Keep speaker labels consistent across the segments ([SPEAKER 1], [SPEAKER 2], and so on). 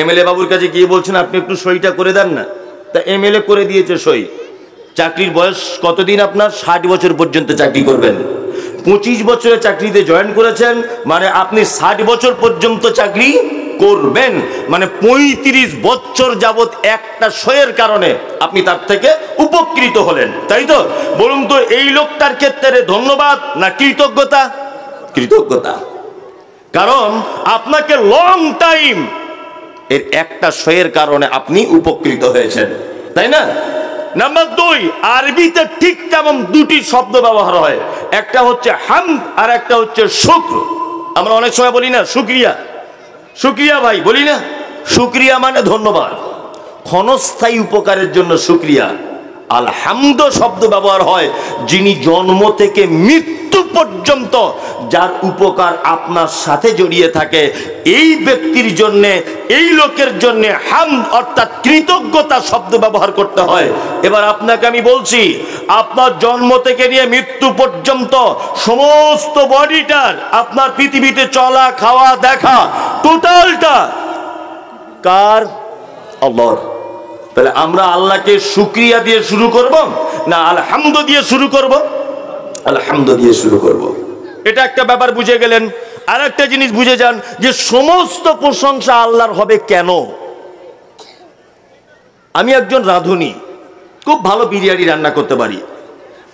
[SPEAKER 1] MLA বাবুর কাছে গিয়ে বলছেন আপনি একটু সইটা করে দেন না, তা এমএলএ করে দিয়েছে সই। চাকরির বয়স কতদিন আপনার? 60 বছর পর্যন্ত চাকরি করবেন। 25 বছরে চাকরিতে জয়েন করেছেন, মানে আপনি 60 বছর পর্যন্ত চাকরি করবেন, মানে 35 বছর যাবত একটা সইয়ের কারণে আপনি তার থেকে উপকৃত হলেন, তাই তো? বলুন তো এই লোকটার ক্ষেত্রে ধন্যবাদ না কৃতজ্ঞতা? কৃতজ্ঞতা। কারণ আপনাকে লং টাইম এর একটা সইয়ের কারণে আপনি উপকৃত হয়েছেন, তাই না? নাম্বার 2, আরবিতে ঠিক তেমন দুটি শব্দ ব্যবহার হয়, একটা হচ্ছে হামদ আর একটা হচ্ছে শুকর। আমরা অনেক সময় বলি না শুকরিয়া, শুকরিয়া ভাই বলি না? শুকরিয়া মানে ধন্যবাদ, ক্ষণস্থায়ী উপকারের জন্য শুকরিয়া। আলহামদ শব্দ ব্যবহার হয় যিনি জন্ম থেকে মৃত্যু পর্যন্ত যার উপকার আপনার সাথে জড়িয়ে থাকে, এই ব্যক্তির জন্য, এই লোকের জন্য হামদ অর্থাৎ কৃতজ্ঞতা শব্দ ব্যবহার করতে হয়। এবার আপনাকে আমি বলছি, আপনার জন্ম থেকে নিয়ে মৃত্যু পর্যন্ত সমস্ত বডিটার, আপনার পৃথিবীতে চলা, খাওয়া, দেখা, টোটালটা কার? আল্লাহর। তাহলে আমরা আল্লাহকে শুকরিয়া দিয়ে শুরু করব না আলহামদ দিয়ে শুরু করব? আলহামদ দিয়ে শুরু করব। এটা একটা ব্যাপার বুঝে গেলেন। আর একটা জিনিস বুঝে যান যে সমস্ত প্রশংসা আল্লাহর হবে কেন? আমি একজন রাঁধুনি, খুব ভালো বিরিয়ানি রান্না করতে পারি।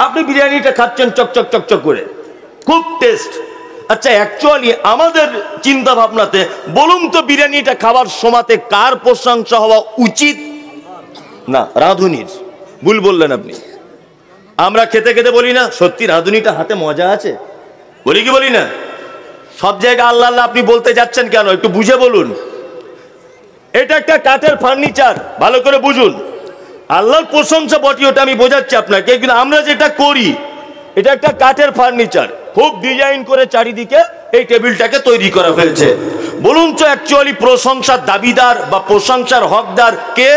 [SPEAKER 1] আপনি বিরিয়ানিটা খাচ্ছেন চকচক চকচক করে, খুব টেস্ট। আচ্ছা, অ্যাকচুয়ালি আমাদের চিন্তা ভাবনাতে বলুন তো বিরিয়ানিটা খাবার সময়তে কার প্রশংসা হওয়া উচিত? না, রাঁধুনির। ভুল বললেন আপনি। আমরা খেতে খেতে বলি না সত্যি রাঁধুনিটা হাতে মজা আছে? বলি কি বলি না? সব জায়গায় আল্লাহ আল্লাহ আপনি বলতে যাচ্ছেন কেন? একটু বুঝে বলুন। এটা একটা কাঠের ফার্নিচার, ভালো করে বুঝুন। আল্লাহর প্রশংসা বটি, ওটা আমি বোঝাচ্ছি আপনাকে, কিন্তু আমরা যেটা করি, এটা একটা কাঠের ফার্নিচার, খুব ডিজাইন করে চারিদিকে এই টেবিলটাকে তৈরি করা হয়েছে। বলুন তো অ্যাকচুয়ালি প্রশংসার দাবিদার বা প্রশংসার হকদার কে?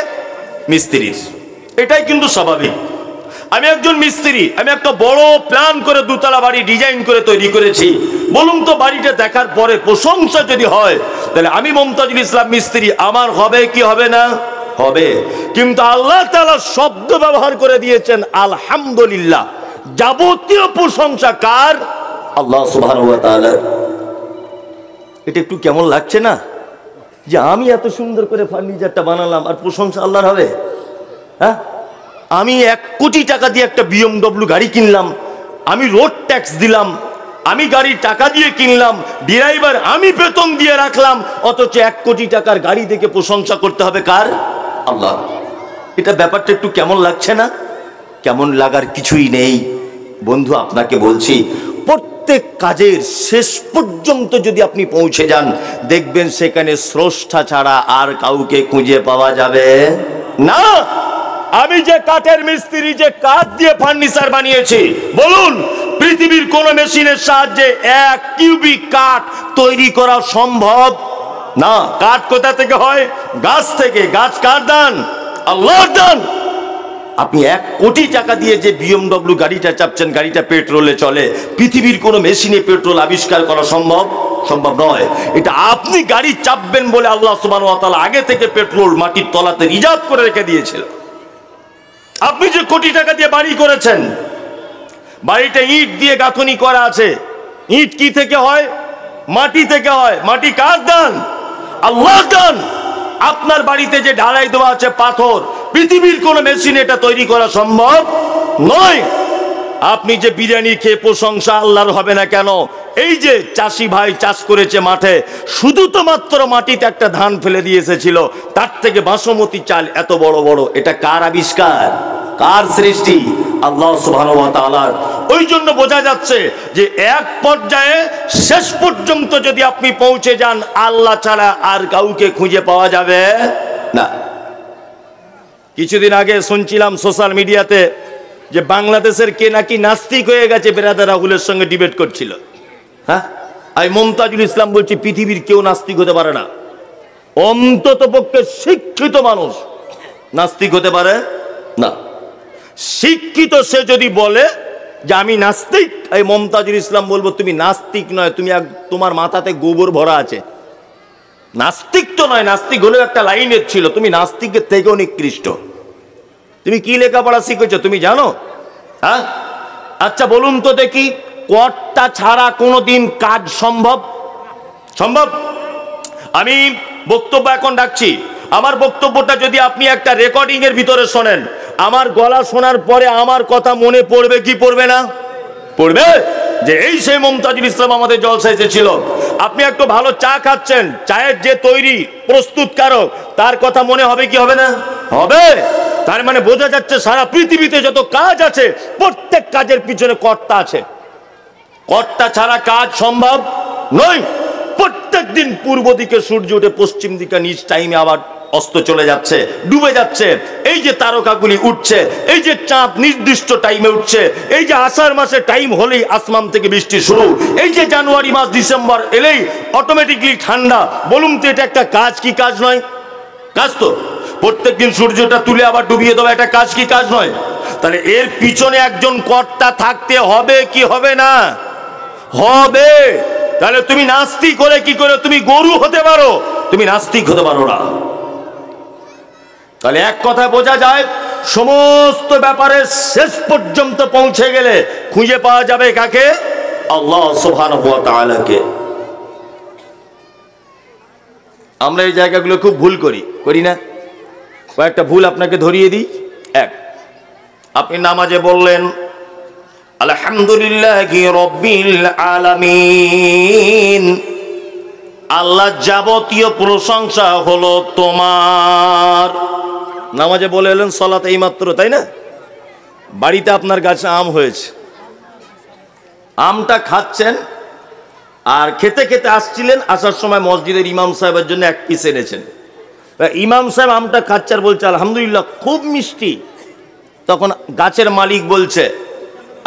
[SPEAKER 1] মিস্ত্রির। এটাই কিন্তু স্বাভাবিক। আমি একজন মিস্ত্রি, আমি একটা বড় প্ল্যান করে দুতলা বাড়ি ডিজাইন করে তৈরি করেছি। বলুন তো বাড়িটা দেখার পরে প্রশংসা যদি হয়, তাহলে আমি মমতাজুল ইসলাম মিস্ত্রি, আমার হবে কি হবে না? হবে। কিন্তু আল্লাহ তাআলা শব্দ ব্যবহার করে দিয়েছেন আলহামদুলিল্লাহ। যাবতীয় প্রশংসা কার? আল্লাহ সুবহানাহু ওয়া তাআলা। এটা একটু কেমন লাগছে না যে আমি এত সুন্দর করে ফার্নিচারটা বানালাম আর প্রশংসা আল্লাহর হবে? হ্যাঁ, আমি 1 কোটি টাকা দিয়ে একটা BMW গাড়ি কিনলাম, আমি রোড ট্যাক্স দিলাম, আমি গাড়ির টাকা দিয়ে কিনলাম, ড্রাইভার আমি বেতন দিয়ে রাখলাম, অথচ 1 কোটি টাকার গাড়ি দেখে প্রশংসা করতে হবে কার? আল্লাহ। এটা ব্যাপারটা একটু কেমন লাগছে না? কেমন লাগার কিছুই নেই বন্ধু। আপনাকে বলছি, প্রত্যেক কাজের শেষ পর্যন্ত যদি আপনি পৌঁছে যান, দেখবেন সেখানে স্রষ্টা ছাড়া আর কাউকে খুঁজে পাওয়া যাবে না। আমি যে কাঠের মিস্ত্রি, যে কাঠ দিয়ে ফার্নিচার বানিয়েছি, বলুন পৃথিবীর কোন মেশিনের সাহায্যে 1 কিউবিক কাঠ তৈরি করা সম্ভব না। কাঠ কোথা থেকে হয়? গাছ থেকে। গাছ কার দান? আল্লাহর দান। আপনি 1 কোটি টাকা দিয়ে যে BMW গাড়িটা চাপছেন, গাড়িটা পেট্রোলে চলে, পৃথিবীর কোনো মেশিনে পেট্রোল আবিষ্কার করা সম্ভব নয়। এটা আপনি গাড়ি চাপবেন বলে আল্লাহ সুবহানাহু ওয়া তাআলা আগে থেকে পেট্রোল মাটির তলাতে রিজার্ভ করে রেখে দিয়েছিল। আপনি যে কোটি টাকা দিয়ে বাড়ি করেছেন, বাড়িটা ইট দিয়ে গাঁথনি করা আছে। ইট কি থেকে হয়? মাটি থেকে হয়। মাটি কার দান? আল্লাহর দান। আপনার বাড়িতে যে ঢালাই দেওয়া আছে পাথর, পৃথিবীর কোন মেশিনে এটা তৈরি করা সম্ভব নয়। আপনি যে বিরিয়ানি খেয়ে প্রশংসা আল্লাহর হবে না কেন? এই যে চাষি ভাই চাষ করেছে মাঠে, শুধু তো মাত্র মাটিতে একটা ধান ফেলে দিয়ে এসেছিল, তার থেকে বাসমতি চাল এত বড় বড়, এটা কার আবিষ্কার? কার সৃষ্টি? আল্লাহ সুবহানাহু ওয়া তাআলার। ওই জন্য বোঝা যাচ্ছে যে এক পর্যায়ে শেষ পর্যন্ত যদি আপনি পৌঁছে যান, আল্লাহ ছাড়া আর কাউকে খুঁজে পাওয়া যাবে না। কিছুদিন আগে শুনছিলাম সোশ্যাল মিডিয়াতে যে বাংলাদেশের কে নাকি নাস্তিক হয়ে গেছে, বেরাদার রাহুলের সঙ্গে ডিবেট করছিল। হ্যাঁ, আমি মমতাজুল ইসলাম বলছি, পৃথিবীর কেউ নাস্তিক হতে পারে না। অন্তত পক্ষে শিক্ষিত মানুষ নাস্তিক হতে পারে না। শিক্ষিত সে যদি বলে যে আমি নাস্তিক, এই মমতাজুল ইসলাম বলবো তুমি নাস্তিক নয়, তুমি তোমার মাথাতে গোবর ভরা আছে। নাস্তিক তো নয়, নাস্তিক হলেও একটা লাইনের ছিল, তুমি নাস্তিকের থেকেও নিকৃষ্ট। তুমি কি লেখাপড়া শিখেছো তুমি জানো? হ্যাঁ, আচ্ছা বলুন তো দেখি, কর্তা ছাড়া কোনোদিন কাজ সম্ভব? সম্ভব? আমি বক্তব্য এখন ডাকছি, আমার বক্তব্যটা যদি আপনি একটা রেকর্ডিং এর ভিতরে শোনেন, আমার গলা শোনার পরে আমার কথা মনে পড়বে কি পড়বে না? পড়বে। যে এই সেই মুমতাজুল ইসলাম আমাদের জলসায় এসেছিল। আপনি একটু ভালো চা খাচ্ছেন, চায়ের যে তৈরি প্রস্তুতকারক তার কথা মনে হবে কি হবে না? হবে। তার মানে বোঝা যাচ্ছে সারা পৃথিবীতে যত কাজ আছে প্রত্যেক কাজের পিছনে কর্তা আছে। কর্তা ছাড়া কাজ সম্ভব নয়। প্রত্যেক দিন পূর্ব দিকে সূর্য উঠে পশ্চিম দিকে নিজ টাইমে আবার অস্ত চলে যাচ্ছে, ডুবে যাচ্ছে। এই যে তারকাগুলি উঠছে, এই যে চাঁদ নির্দিষ্ট টাইমে উঠছে, এই যে আষাঢ় মাসে টাইম হলেই আসমান থেকে বৃষ্টি শুরু, এই যে জানুয়ারি মাস ডিসেম্বর এলেই অটোমেটিকলি ঠান্ডা। বলুন তো এটা একটা কাজ কি কাজ নয়? কাজ তো। প্রত্যেকদিন সূর্যটা তুলে আবার ডুবিয়ে দেওয়া একটা কাজ কি কাজ নয়? তাহলে এর পিছনে একজন কর্তা থাকতে হবে কি হবে না? হবে। তাহলে তুমি নাস্তিক হলে কি করে তুমি গরু হতে পারো? তুমি নাস্তিক হতে পারো না। তাহলে এক কথা বোঝা যায়, সমস্ত ব্যাপারে শেষ পর্যন্ত পৌঁছে গেলে খুঁজে পাওয়া যাবে কাকে? আল্লাহ সুবহানাহু ওয়া তাআলাকে। আমরা এই জায়গাগুলো খুব ভুল করি না? কয়েকটা ভুল আপনাকে ধরিয়ে দিই। এক, আপনি নামাজে বললেন আলহামদুলিল্লাহি রাব্বিল আলামিন, আল্লাহ যাবতীয় প্রশংসা হলো তোমার। নামাজে বলে এলেন সালাত এইমাত্র, তাই না? বাড়িতে আপনার গাছে আম হয়েছে, আমটা খাচ্ছেন আর খেতে খেতে আসছিলেন, আসার সময় মসজিদের ইমাম সাহেবের জন্য এক পিস এনেছেন। ইমাম সাহেব আমটা খাচ্ছে আর বলছে আলহামদুলিল্লাহ খুব মিষ্টি। তখন গাছের মালিক বলছে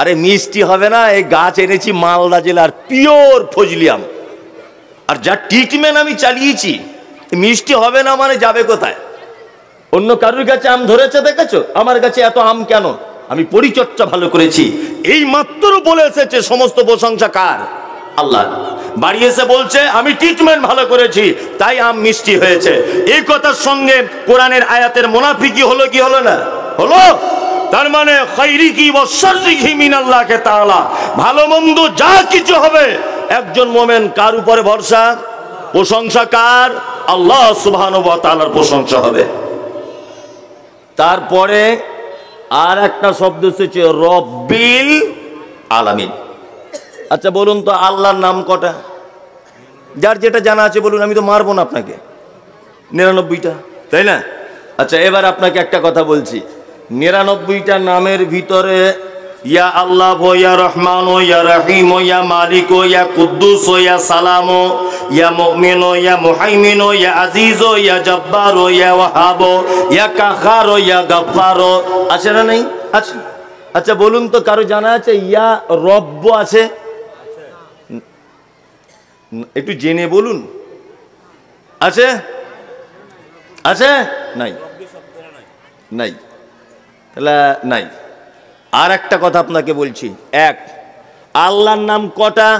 [SPEAKER 1] আরে মিষ্টি হবে না, এই গাছ এনেছি মালদা জেলার পিওর ফজলি আম, আর যা ট্রিটমেন্ট আমি চালিয়েছি মিষ্টি হবে না মানে যাবে কোথায়? অন্য কারোর কাছে আম ধরেছে দেখেছো, আমার কাছে এত আম কেন? আমি পরিচর্যা ভালো করেছি। এই মাত্র বলে এসেছে সমস্ত প্রশংসা কার? আল্লাহ। বাড়ি এসে বলছে আমি ট্রিটমেন্ট ভালো করেছি তাই আম মিষ্টি হয়েছে। এই কথার সঙ্গে কোরআনের আয়াতের মুনাফিকি হলো কি হলো না? হলো। তার মানে খাইরিকি ওয়া শাররিহি মিনাল্লাহি তাআলা, ভালো মন্দ যা কিছু হবে একজন মুমিন কার উপরে ভরসা? প্রশংসা কার? আল্লাহ সুবহানাহু ওয়া তাআলার প্রশংসা হবে। তারপরে আর একটা শব্দ এসেছে রব্বিল আলামিন। আচ্ছা বলুন তো আল্লাহর নাম কটা? যার যেটা জানা আছে বলুন, আমি তো মারবো না আপনাকে। 99টা, তাই না? আচ্ছা এবার আপনাকে একটা কথা বলছি, 99টা নামের ভিতরে ইয়া আল্লাহ, ইয়া রহমান, ইয়া রহিম, ইয়া মালিক, ইয়া কুদ্দুস, ইয়া সালাম, ইয়া মুমিন, ইয়া মুহাইমিন, ইয়া আজিজ, ইয়া জব্বার, ইয়া ওয়াহাব, ইয়া কাহার, ইয়া গফফার, আছে না নেই? আছে। আচ্ছা বলুন তো কারো জানা আছে ইয়া রব্ব আছে? একটু জেনে বলুন। আছে? আছে? নাই? নাই। তাহলে নাই। আর একটা কথা আপনাকে বলছি, এক, আল্লাহর নাম কটা?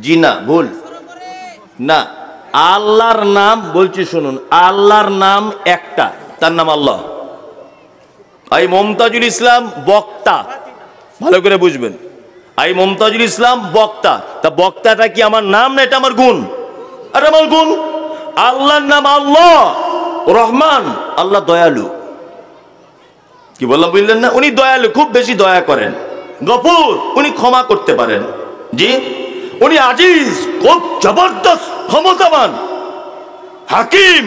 [SPEAKER 1] জি না, ভুল না। আল্লাহর নাম বলছি শুনুন, আল্লাহর নাম একটা, তার নাম আল্লাহ। এই মুমতাজুল ইসলাম বক্তা, ভালো করে বুঝবেন। এই মুমতাজুল ইসলাম বক্তা, তা বক্তাটা কি আমার নাম না এটা আমার গুণ? আর আমার গুণ। আল্লাহর নাম আল্লাহ রহমান, আল্লাহ দয়ালু। কি বললাম বুঝলেন না? উনি দয়ালু, খুব বেশি দয়া করেন। গফুর, উনি ক্ষমা করতে পারেন। জি। উনি আজিজ, খুব জবরদস্ত ক্ষমতাবান। হাকিম,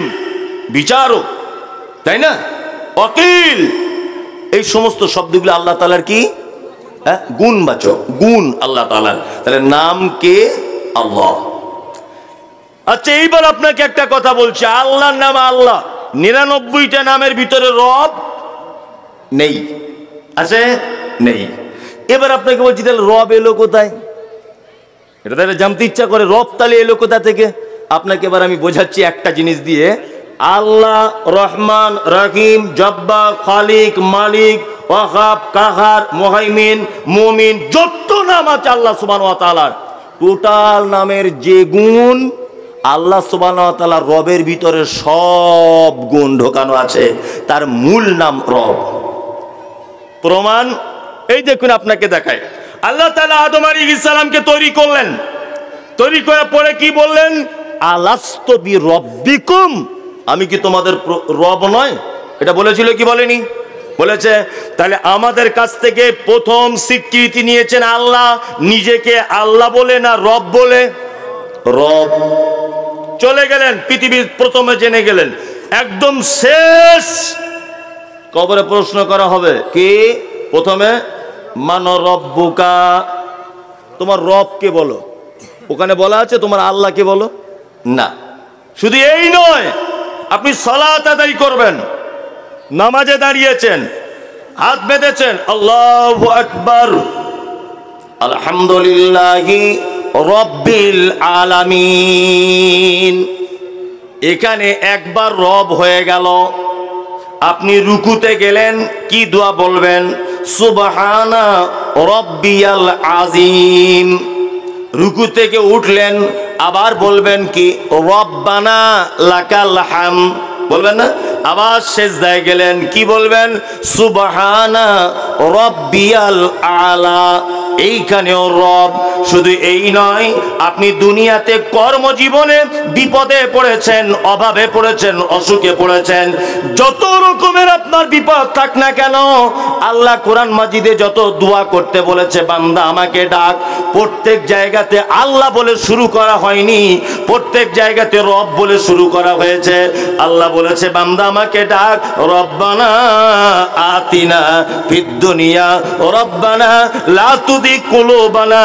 [SPEAKER 1] বিচারক, তাই না? ওয়াকিল, এই সমস্ত শব্দগুলো আল্লাহ তাআলার কি? গুণবাচক, গুণ আল্লাহ তাআলার। তাহলে নাম কে? আল্লাহ। আচ্ছা এইবার আপনাকে একটা কথা বলছি, আল্লাহর নাম আল্লাহ, 99টা নামের ভিতরে রব নেই, আছে? নেই। এবার আপনাকে বলছি তাহলে রব এলো কোথায়? এটা তাহলে জানতে ইচ্ছা করে, রব তাহলে এলো কোথা থেকে? আপনাকে এবার আমি বোঝাচ্ছি একটা জিনিস দিয়ে। আল্লাহ রহমান, রহিম, জব্বার, খালিক, মালিক, ওয়াহাব, কাহার, মুহাইমিন, মুমিন, যত নাম আছে আল্লাহ সুবহানাহু ওয়া তাআলার, টোটাল নামের যে গুণ আল্লাহ সুবহানাহু ওয়া তাআলা রবের ভিতরে সব গুণ ঢোকানো আছে, তার মূল নাম রব। প্রমাণ এই দেখুন, আপনাকে দেখায়। আল্লাহ তাআলা আদম আলাইহিস সালামকে তৈরি করলেন, তৈরি করার পরে কি বললেন? আলাস্তু বিরব্বিকুম, আমি কি তোমাদের রব নয়? এটা বলেছিল কি বলেনি? বলেছে। তাহলে আমাদের কাছ থেকে প্রথম স্বীকৃতি নিয়েছেন আল্লাহ, নিজেকে আল্লাহ বলে না রব বলে? রব। চলে গেলেন পৃথিবীর প্রথমে জেনে গেলেন, একদম শেষ কবরে প্রশ্ন করা হবে কি? প্রথমে মান রব্বুকা, তোমার রব কে বলো। ওখানে বলা আছে তোমার আল্লাহ কে বলো না। শুধু এই নয়, আপনি সালাত আদায় করবেন, নামাজে দাঁড়িয়েছেন, হাত বেঁধেছেন, আল্লাহু আকবার, আলহামদুলিল্লাহি রব্বিল আলামিন, এখানে একবার রব হয়ে গেল। আপনি রুকুতে গেলেন, কি দোয়া বলবেন? সুবহানা রব্বিয়াল আযীম। রুকু থেকে উঠলেন, আবার বলবেন কি? রব্বানা লাকাল হামদ, বলবেন না? আবার সিজদায় গেলেন, কি বলবেন? সুবহানা রব্বিয়াল আলা। এইখানেও রব। শুধু এই নয়, আপনি দুনিয়াতে কর্মজীবনে বিপদে পড়েছেন, অভাবে পড়েছেন, অসুখে পড়েছেন, যত রকমের আপনার বিপদ থাক না কেন, আল্লাহ কোরআন মাজিদে যত দোয়া করতে বলেছে, বান্দা আমাকে ডাক, প্রত্যেক জায়গাতে আল্লাহ বলে শুরু করা হয়নি, প্রত্যেক জায়গাতে রব বলে শুরু করা হয়েছে। আল্লাহ বলেছে বান্দা আমাকে ডাক, রব্বানা আতিনা ফিদ দুনিয়া রব্বানা লা তুযিগ কুলুবানা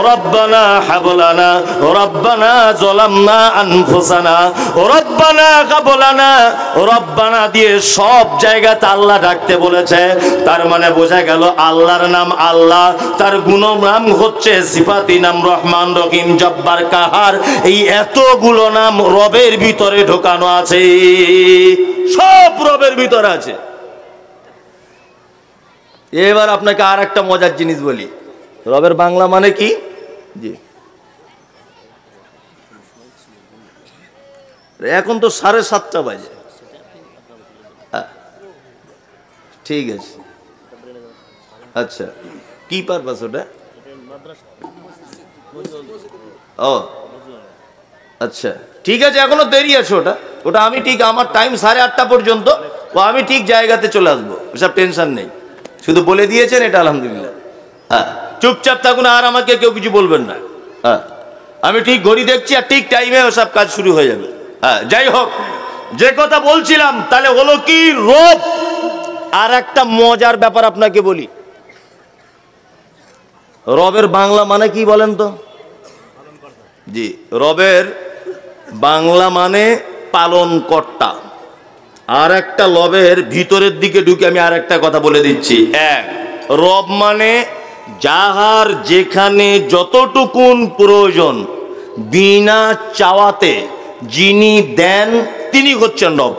[SPEAKER 1] রব্বানা হাব লানা রব্বানা যালামনা আনফুসানা রব্বানা হাব লানা রব্বানা দিয়ে সব জায়গাতে আল্লাহ ডাকতে বলেছে। তার মানে বোঝা গেল আল্লাহর নাম আল্লাহ, তার গুণ নাম হচ্ছে সিফাতি নাম রহমান রহিম জব্বার কাহার। এই এতগুলো নাম রবের ভিতরে ঢোকানো আছে, সব রবের ভিতরে আছে। এবার আপনাকে আর একটা মজার জিনিস বলি, রবের বাংলা মানে কি? জি, এখন তো 7:30 বাজে। ঠিক আছে, আচ্ছা, কি পারপাস ওটা? ও আচ্ছা, ঠিক আছে, এখনো দেরি আছে। ওটা ওটা আমি ঠিক, আমার টাইম 8:30 পর্যন্ত, ও আমি ঠিক জায়গাতে চলে আসবো, ওসব টেনশন নেই। শুধু বলে দিয়েছেন, এটা আলহামদুলিল্লাহ। হ্যাঁ, চুপচাপ থাকুন, আর আমাকে কেউ কিছু বলবেন না। হ্যাঁ, আমি ঠিক ঘড়ি দেখছি, আর ঠিক টাইমে ওসব কাজ শুরু হয়ে যাবে। হ্যাঁ, যাই হোক, যে কথা বলছিলাম, তাহলে হলো কি রব। আর একটা মজার ব্যাপার আপনাকে বলি, রবের বাংলা মানে কি বলেন তো? জি, রবের বাংলা মানে পালনকর্তা। আর একটা রবের ভিতরের দিকে ঢুকে আমি আর একটা কথা বলে দিচ্ছি। এক, রব মানে যাহার যেখানে যতটুকুন প্রয়োজন বিনা চাওয়াতে যিনি দেন তিনি হচ্ছেন রব।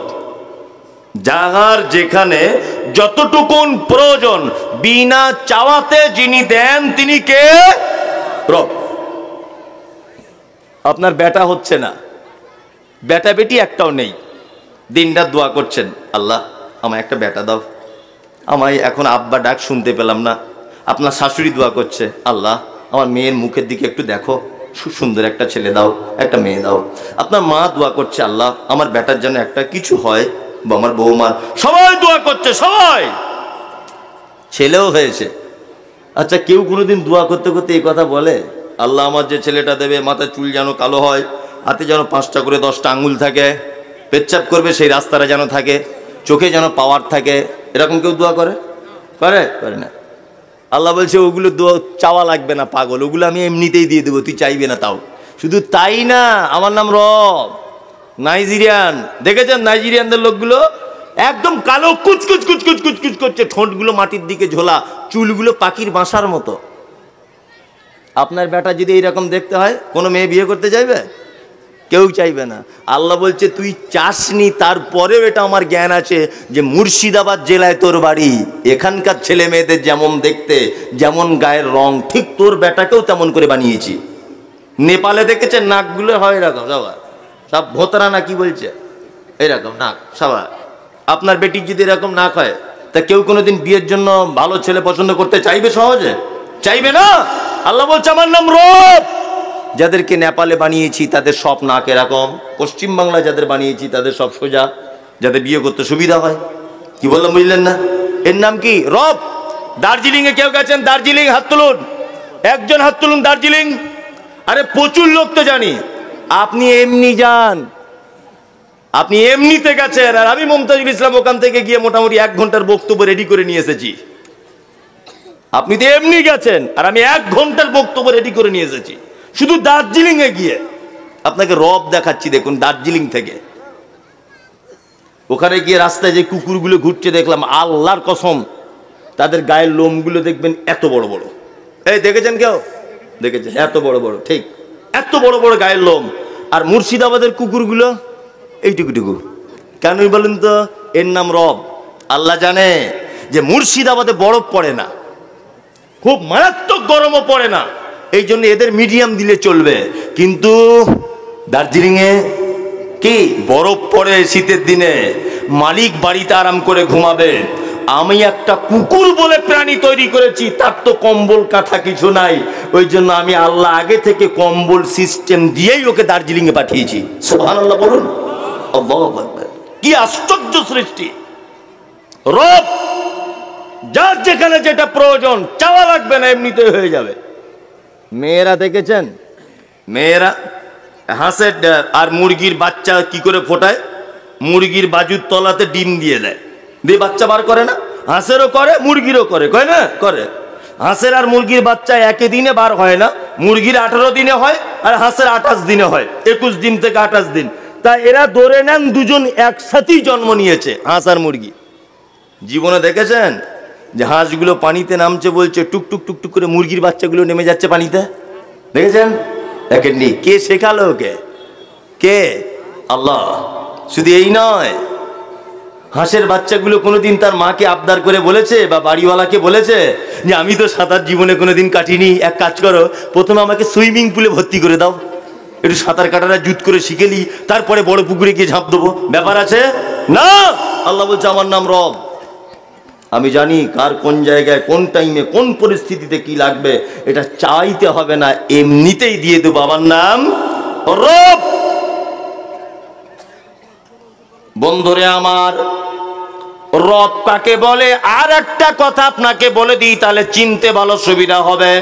[SPEAKER 1] যাহার যেখানে যতটুকুন প্রয়োজন বিনা চাওয়াতে যিনি দেন তিনি কে? রব। আপনার বেটা হচ্ছে না, বেটা বেটি একটাও নেই, দিনরাত দোয়া করছেন, আল্লাহ আমায় একটা বেটা দাও, আমায় এখন আব্বা ডাক শুনতে পেলাম না। আপনার শাশুড়ি দোয়া করছে, আল্লাহ আমার মেয়ের মুখের দিকে একটু দেখো, সুন্দর একটা ছেলে দাও, একটা মেয়ে দাও। আপনার মা দোয়া করছে, আল্লাহ আমার বেটার জন্য একটা কিছু হয়, বা আমার বৌমা, সবাই দোয়া করছে, সবাই, ছেলেও হয়েছে। আচ্ছা, কেউ কোনোদিন দোয়া করতে করতে এই কথা বলে, আল্লাহ আমার যে ছেলেটা দেবে মাথার চুল যেন কালো হয়, হাতে যেন 5টা করে 10টা আঙুল থাকে, পেচ্ছাপ করবে সেই রাস্তাটা যেন থাকে, চোখে যেন পাওয়ার থাকে, এরকম কেউ দোয়া করে? করে না। আল্লাহ বলছে ওগুলো দোয়া চাওয়া লাগবে না পাগল, ওগুলো আমি এমনিতেই দিয়ে দেবো, তুই চাইবে না তাও। শুধু তাই না, আমার নাম রব। নাইজেরিয়ান দেখেছেন? নাইজেরিয়ানদের লোকগুলো একদম কালো, কুচকুচ কুচকুচ কুচকুচ করছে, ঠোঁটগুলো মাটির দিকে ঝোলা, চুলগুলো পাখির বাসার মতো। আপনার বেটা যদি এইরকম দেখতে হয়, কোনো মেয়ে বিয়ে করতে চাইবে? কেউ চাইবে না। আল্লাহ বলছে তুই চাসনি, তারপরেও এটা আমার জ্ঞান আছে যে মুর্শিদাবাদ জেলায় তোর বাড়ি, এখানকার ছেলে মেয়েদের যেমন দেখতে, যেমন গায়ের রং, ঠিক তোর বেটাকেও তেমন করে বানিয়েছি। নেপালে দেখেছেন নাকগুলো হয় এরকম, সব ভোতরা না কি বলছে এরকম নাক সবাই। আপনার বেটির যদি এরকম নাক হয় তা কেউ কোনোদিন বিয়ের জন্য ভালো ছেলে পছন্দ করতে চাইবে? সহজে চাইবে না। আল্লাহ বলছে আমার নাম রব। যাদেরকে নেপালে বানিয়েছি তাদের সব নাক এরকম, পশ্চিমবাংলা যাদের বানিয়েছি তাদের সব সোজা, যাদের বিয়ে করতে সুবিধা হয়। কি বললাম বুঝলেন না? এর নাম কি? রব। দার্জিলিং এ কেউ গেছেন? দার্জিলিং হাত তুলুন, একজন হাত তুলুন। দার্জিলিং, আরে প্রচুর লোক তো জানি। আপনি এমনি যান, আপনি এমনিতে গেছেন, আর আমি মুমতাজুল ইসলাম ওখান থেকে গিয়ে মোটামুটি 1 ঘন্টার বক্তব্য রেডি করে নিয়ে এসেছি। আপনি তো এমনি গেছেন, আর আমি 1 ঘন্টার বক্তব্য রেডি করে নিয়ে এসেছি শুধু দার্জিলিং এ গিয়ে। আপনাকে রব দেখাচ্ছি, দেখুন দার্জিলিং থেকে। ওখানে গিয়ে রাস্তায় যে কুকুরগুলো ঘুরছে দেখলাম, আল্লাহর কসম তাদের গায়ের লোমগুলো দেখবেন এত বড় বড়। এই দেখেছেন কেউ? দেখেছেন? এত বড় বড়, ঠিক এত বড় বড় গায়ের লোম। আর মুর্শিদাবাদের কুকুরগুলো এইটুকুটুকু। কেন বলুন তো? এর নাম রব। আল্লাহ জানে যে মুর্শিদাবাদে বরফ পড়ে না, খুব মারাত্মক গরমও পড়ে না, এই জন্য এদের মিডিয়াম দিলে চলবে। কিন্তু দার্জিলিং এ কি বরফ পড়ে শীতের দিনে, মালিক বাড়িতে আরাম করে ঘুমাবে। আমি একটা কুকুর বলে প্রাণী তৈরি করেছি, তার তো কম্বল কাঁথা কিছু নাই। ওই জন্য আমি আল্লাহ আগে থেকে কম্বল সিস্টেম দিয়েই ওকে দার্জিলিং এ পাঠিয়েছি। সুবহানাল্লাহ বলুন। কি আশ্চর্য সৃষ্টি! রব। যার যেখানে যেটা প্রয়োজন চাওয়া লাগবে না, এমনিতে হয়ে যাবে। মেয়েরা দেখেছেন? মেয়েরা হাঁসের আর মুরগির বাচ্চা কি করে ফোটায়? মুরগির বাজুর তলাতে ডিম দিয়ে দেয়, দিয়ে বাচ্চা বার করে না? হাঁসেরও করে, মুরগিরও করে, কয় না? করে। হাঁসের আর মুরগির বাচ্চা একই দিনে বার হয় না, মুরগির 18 দিনে হয় আর হাঁসের 28 দিনে হয়, 21 দিন থেকে 28 দিন। তা এরা ধরে নেন দুজন একসাথেই জন্ম নিয়েছে, হাঁস আর মুরগি। জীবনে দেখেছেন যে হাঁসগুলো পানিতে নামছে, বলছে টুকটুক টুকটুক করে মুরগির বাচ্চাগুলো নেমে যাচ্ছে পানিতে? দেখেছেন? দেখেননি? কে শেখালো ওকে? কে? আল্লাহ। শুধু এই নয়, হাঁসের বাচ্চাগুলো কোনোদিন তার মাকে আবদার করে বলেছে বা বাড়িওয়ালাকে বলেছে যে আমি তো সাঁতার জীবনে কোনোদিন কাটিনি, এক কাজ করো প্রথমে আমাকে সুইমিং পুলে ভর্তি করে দাও, একটু সাঁতার কাটাটা জুত করে শিখেলি, তারপরে বড় পুকুরে গিয়ে ঝাঁপ দেবো। ব্যাপার আছে না। আল্লাহ বলছে আমার নাম রব। আমি জানি কার কোন জায়গায় কোন টাইমে কোন পরিস্থিতিতে কি লাগবে, এটা চাইতে হবে না, এমনিতেই দিয়ে দেবো। আমার নাম রব। বন্ধুরে আমার, রব কাকে বলে আর একটা কথা আপনাকে বলে দিই, তাহলে চিনতে ভালো সুবিধা হবে।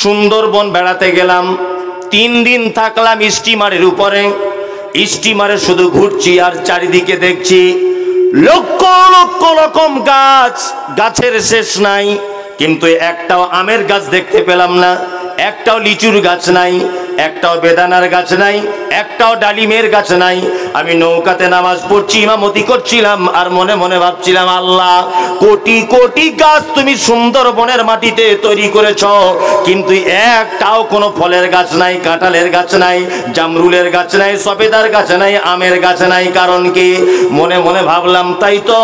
[SPEAKER 1] সুন্দরবন বেড়াতে গেলাম, 3 দিন থাকলাম স্টিমারের উপরে। স্টিমারে শুধু ঘুরছি আর চারিদিকে দেখছি লক্ষ লক্ষ রকম গাছ, গাছের শেষ নাই। কিন্তু একটাও আমের গাছ দেখতে পেলাম না, একটাও লিচুর গাছ নাই, একটাও বেদানার গাছ নাই, একটাও ডালিমের গাছ নাই। আমি নৌকাতে নামাজ পড়ছি, ইমামতি করছিলাম, আর মনে মনে ভাবছিলাম আল্লাহ, কোটি কোটি গাছ তুমি সুন্দরবনের মাটিতে তৈরি করেছ, কিন্তু একটাও কোনো ফলের গাছ নাই, কাঁঠালের গাছ নাই, জামরুলের গাছ নাই, সবেদার গাছ নাই, আমের গাছ নাই। কারণ কি? মনে মনে ভাবলাম তাই তো,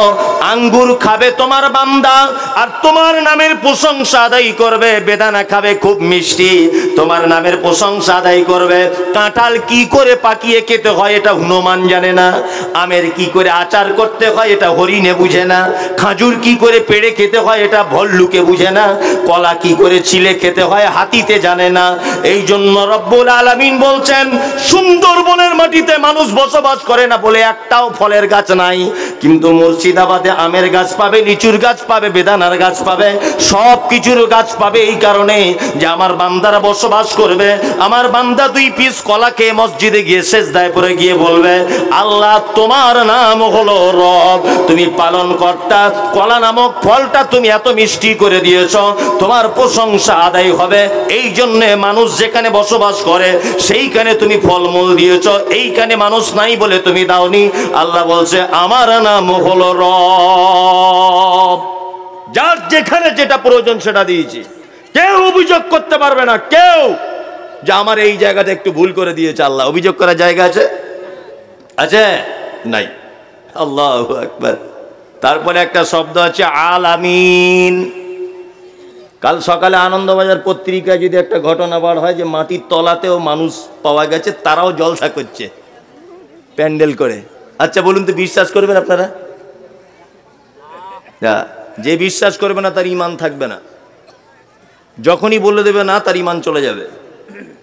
[SPEAKER 1] আঙ্গুর খাবে তোমার বান্দা আর তোমার নামের প্রশংসা আদায় করবে, বেদানা খাবে খুব মিষ্টি, তোমার নামের প্রশংসা আদায় করবে। কাঁঠাল কি করে পাকিয়ে খেতে হয় এটা হনুমান জানে না, আমের কি করে আচার করতে হয় এটা হরিণে বুঝে না, খাজুর কি করে পেড়ে খেতে হয় এটা ভল্লুকে বুঝে না, কলা কি করে ছিলে খেতে হয় হাতিতে জানে না। এই জন্য রব্বুল আলামিন বলছেন সুন্দরবনের মাটিতে মানুষ বসবাস করে না বলে একটাও ফলের গাছ নাই, কিন্তু মুর্শিদাবাদে আমের গাছ পাবে, লিচুর গাছ পাবে, বেদানার গাছ পাবে, সব কিছুর গাছ পাবে। এই কারণে যে আমার বান্দারা বসবাস করবে, আমার বান্দা 2 পিস কলা খেয়ে মসজিদে গিয়ে সেজদায় পড়ে গিয়ে বলবে আল্লাহ তোমার নাম হলো রব, তুমি পালন কর্তা, কলা নামক ফলটা তুমি এত মিষ্টি করে দিয়েছ, তোমার প্রশংসা আদায় হবে। এই জন্য মানুষ যেখানে বসবাস করে সেইখানে তুমি ফলমূল দিয়েছ, এইখানে মানুষ নাই বলে তুমি দাওনি। আল্লাহ বলছে আমার নাম হলো রব। যার যেখানে যেটা প্রয়োজন সেটা দিয়েছি, কেউ অভিযোগ করতে পারবে না, কেউ যে আমার এই জায়গাটা একটু ভুল করে দিয়েছে। আল্লাহ অভিযোগ করার জায়গা আছে? আছে? নাই। আল্লাহু আকবার। তারপরে একটা শব্দ আছে আলামিন। কাল সকালে আনন্দবাজার পত্রিকায় যদি একটা ঘটনা বার হয় যে মাটির তলাতেও মানুষ পাওয়া গেছে, তারাও জলসা করছে প্যান্ডেল করে। আচ্ছা বলুন তো, বিশ্বাস করবেন আপনারা? যে বিশ্বাস করবে না তার ইমান থাকবে না। যখনই বলে দেবে না, তার ইমান চলে যাবে।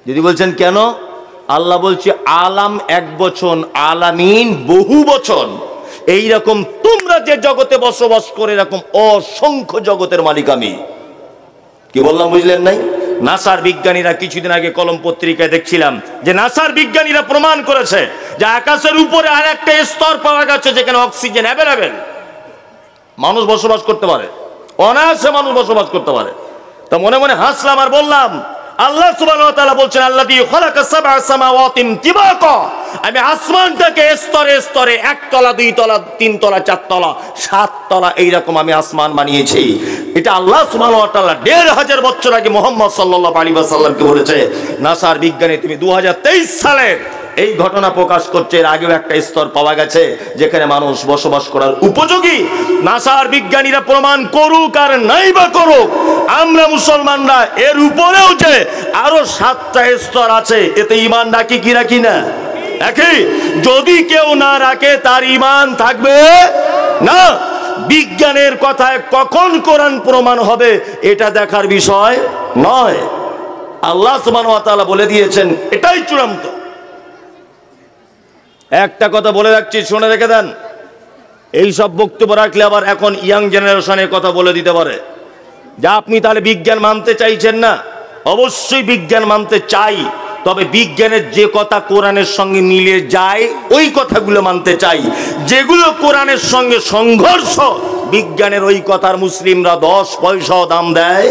[SPEAKER 1] যদি বলছেন কেন, আল্লাহ বলছে আলাম এক বচন, আলামিন বহু বচন। এইরকম তোমরা যে জগতে বসবাস করে, এরকম অসংখ্য জগতের মালিক আমি। কি বললাম বুঝলেন নাই? নাসার বিজ্ঞানীরা কিছুদিন আগে কলম পত্রিকায় দেখছিলাম যে নাসার বিজ্ঞানীরা প্রমাণ করেছে যে আকাশের উপরে আর একটা স্তর পাওয়া গেছে যেখানে অক্সিজেন অ্যাভেলেবেল, মানুষ বসবাস করতে পারে, অনায়াসে মানুষ বসবাস করতে পারে। তা মনে মনে হাসলাম আর বললাম, আল্লাহ সুবহানাহু ওয়া তাআলা বলছেন আল্লাযী খালাকা সাবআ সামাওয়াতিন তিবাকা, আমি আসমানটাকে স্তরে স্তরে, একতলা, দুই তলা, তিন তলা, চার তলা, সাত তলা, এইরকম আমি আসমান বানিয়েছি। এটা আল্লাহ সুবহানাহু ওয়া তাআলা ১৫০০ বছর আগে মুহাম্মদ সাল্লাল্লাহু আলাইহি ওয়াসাল্লামকে বলেছে। নাসার বিজ্ঞানী তুমি ২০২৩ সালে এই ঘটনা প্রকাশ করছে, এর আগেও একটা স্তর পাওয়া গেছে যেখানে মানুষ বসবাস করার উপযোগী। নাসার বিজ্ঞানীরা প্রমাণ করুক আর নাই বা করুক, আমরা মুসলমানরা এর উপরেও যে আরো ৭টা স্তর আছে, এতে ঈমান রাখি কি রাখি না? রাখি। যদি কেউ না রাখে তার ঈমান থাকবে না। বিজ্ঞানের কথায় কখন কোরআন প্রমাণ হবে এটা দেখার বিষয় নয়। আল্লাহ সুবহানাহু ওয়া তাআলা বলে দিয়েছেন, এটাই চূড়ান্ত। একটা কথা বলে রাখছি, শুনে রেখে দেন। এই সব বক্তব্য রাখলে আবার এখন ইয়াং জেনারেশনের কথা বলে দিতে পারে যে আপনি তাহলে বিজ্ঞান মানতে চাইছেন না। অবশ্যই বিজ্ঞান মানতে চাই, তবে বিজ্ঞানের যে কথা কোরআনের সঙ্গে মিলে যায় ওই কথাগুলো মানতে চাই। যেগুলো কোরআনের সঙ্গে সংঘর্ষ, বিজ্ঞানের ওই কথার মুসলিমরা ১০ পয়সাও দাম দেয়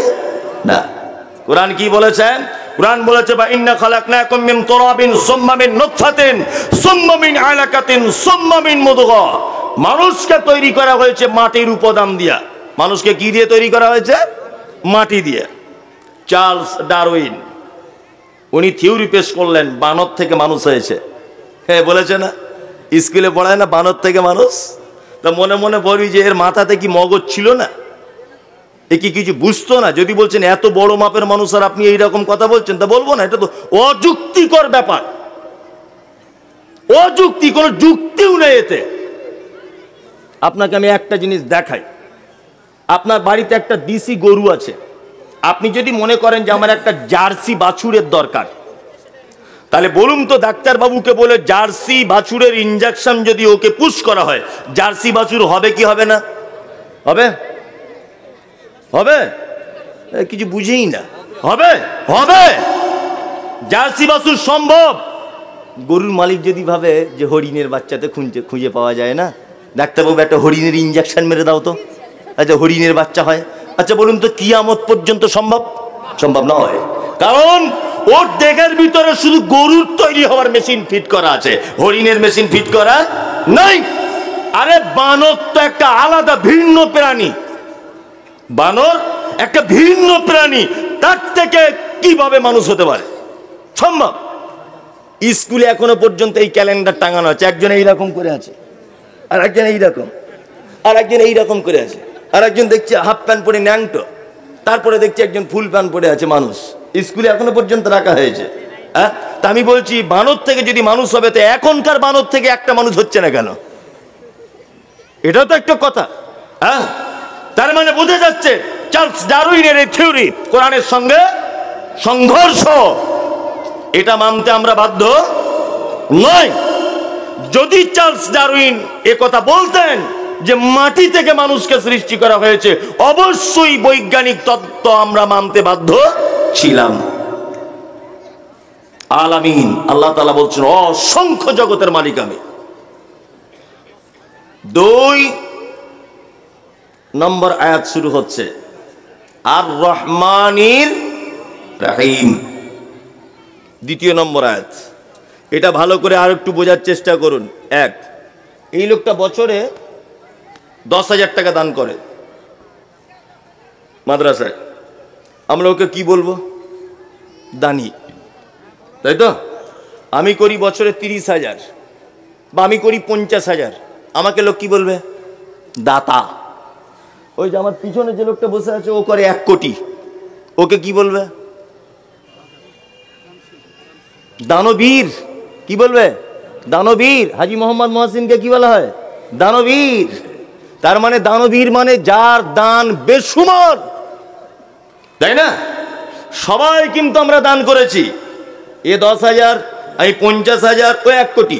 [SPEAKER 1] না। কোরআন কি বলেছেন? কোরআন বলেছে বা ইন্না খালাকনাকুম মিন তুরাবিন সুম্মা মিন নুতফাতিন সুম্মা মিন আলাকাতিন সুম্মা মিন মুদগা। মানুষকে তৈরি করা হয়েছে মাটির উপাদান দিয়া। মানুষকে কি দিয়ে তৈরি করা হয়েছে? মাটি দিয়ে। চার্লস ডারউইন উনি থিওরি পেশ করলেন, বানর থেকে মানুষ হয়েছে। হ্যাঁ, বলেছে না, স্কুলে পড়ায় না বানর থেকে মানুষ। তা মনে মনে বলি যে এর মাথাতে কি মগজ ছিল না? এ কি কিছু বুঝতো না? যদি বলছেন এত বড় মাপের মানুষ আর আপনি এইরকম কথা বলছেন, তা বলবো না, এটা তো অযুক্তিকর ব্যাপার। অযুক্তি, কোনো যুক্তিও নেই এতে। আপনাকে আমি একটা জিনিস দেখাই। আপনার বাড়িতে একটা দেশি গরু আছে। আপনি যদি মনে করেন যে আমার একটা জার্সি বাছুরের দরকার, তাহলে বলুন তো ডাক্তারবাবুকে বলে জার্সি বাছুরের ইনজেকশন যদি ওকে পুশ করা হয়, জার্সি বাছুর হবে কি হবে না? হবে? হবে? কিছু বুঝেই না। হবে? হবে। জার্সি বাছুর সম্ভব। গরুর মালিক যদি ভাবে যে হরিণের বাচ্চাতে খুঁজে পাওয়া যায় না, ডাক্তারবাবু একটা হরিণের ইনজেকশন মেরে দাও তো, আচ্ছা হরিণের বাচ্চা হয়। আচ্ছা বলুন তো কিয়ামত পর্যন্ত সম্ভব? সম্ভব নয়। কারণ ওর দেহের ভিতরে শুধু গরুর তৈরি হওয়ার মেশিন ফিট করা আছে, হরিণের মেশিন ফিট করা নাই। আরে বানর তো একটা আলাদা ভিন্ন প্রাণী। বানর একটা ভিন্ন প্রাণী, তার থেকে কিভাবে মানুষ হতে পারে? সম্ভব। স্কুলে এখনো পর্যন্ত এই ক্যালেন্ডার টাঙানো আছে। একজন এইরকম করে আছে, আর একজন এইরকম, আর একজন এইরকম করে আছে, আর একজন দেখছি হাফ প্যান্ট পরে ন্যাংটো, তারপরে দেখছি একজন ফুল প্যান্ট পরে আছে। মানুষ স্কুলে এখনো পর্যন্ত রাখা হয়েছে। হ্যাঁ, তা আমি বলছি বানর থেকে যদি মানুষ হবে, তো এখনকার বানর থেকে একটা মানুষ হচ্ছে না কেন? এটাও তো একটা কথা। হ্যাঁ, তার মানে বোঝা যাচ্ছে চার্লস ডারউইনের এই থিওরি কোরআনের সঙ্গে সংঘর্ষ। এটা মানতে আমরা বাধ্য নয়। যদি চার্লস ডারউইন এ কথা বলতেন যে মাটি থেকে মানুষকে সৃষ্টি করা হয়েছে, অবশ্যই বৈজ্ঞানিক তত্ত্ব আমরা মানতে বাধ্য ছিলাম। আলামিন, আল্লাহ তাআলা বলছেন অসংখ্য জগতের মালিক আমি। ২ নম্বর আয়াত শুরু হচ্ছে আর রহমানির রহিম। ২য় নম্বর আয়াত। এটা ভালো করে আর একটু বোঝার চেষ্টা করুন। এই লোকটা বছরে 10,000 টাকা দান করে মাদ্রাসায়। আমরা ওকে কি বলবো? দানি, তাই তো? আমি করি বছরে 30,000 বা আমি করি 50,000, আমাকে লোক কি বলবে? দাতা। ওই যে আমার পিছনে যে লোকটা বসে আছে ও করে 1 কোটি, ওকে কি বলবে? দানবীর। কি বলবে? দানবীর। হাজী মোহাম্মদ মহসিনকে কি বলা হয়? দানবীর। তার মানে দানবীর মানে যার দান বেসুমার, তাই না? সবাই কিন্তু আমরা দান করেছি, এ 10,000, এই 50,000, ও 1 কোটি,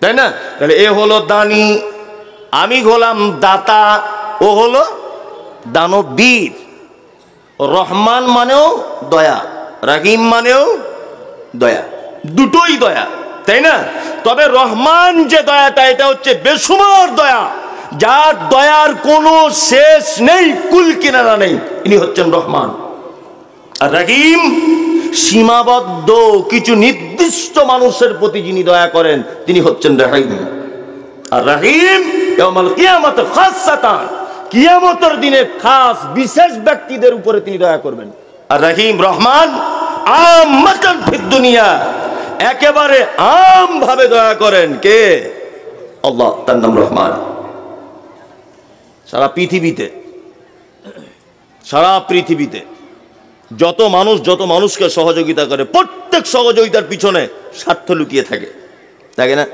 [SPEAKER 1] তাই না? তাহলে এ হলো দানী, আমি হলাম দাতা, ও হলো দানবীর। রহমান মানেও দয়া, রহিম মানেও দয়া, দুটোই দয়া, তাই না? তবে রহমান যে দয়াটা, এটা হচ্ছে বেসুমার দয়া, যার দয়ার কোনো শেষ নেই, কুল কিনারা নেই, ইনি হচ্ছেন রহমান। আর রহিম সীমাবদ্ধ কিছু নির্দিষ্ট মানুষের প্রতি যিনি দয়া করেন, তিনি হচ্ছেন রহিম। আর রহিম ইয়াউমাল কিয়ামত খাসসাতান, কিয়ামতের দিনে খাস বিশেষ ব্যক্তিদের উপরে তিনি দয়া করবেন। আর রহিম রহমান আম্মাতান ফিদ দুনিয়া, একেবারে আম ভাবে দয়া করেন কে? আল্লাহ, তার নাম রহমান। সারা পৃথিবীতে যত মানুষকে সহযোগিতা করে, প্রত্যেক সহযোগিতার পিছনে স্বার্থ লুকিয়ে থাকে, তাই না?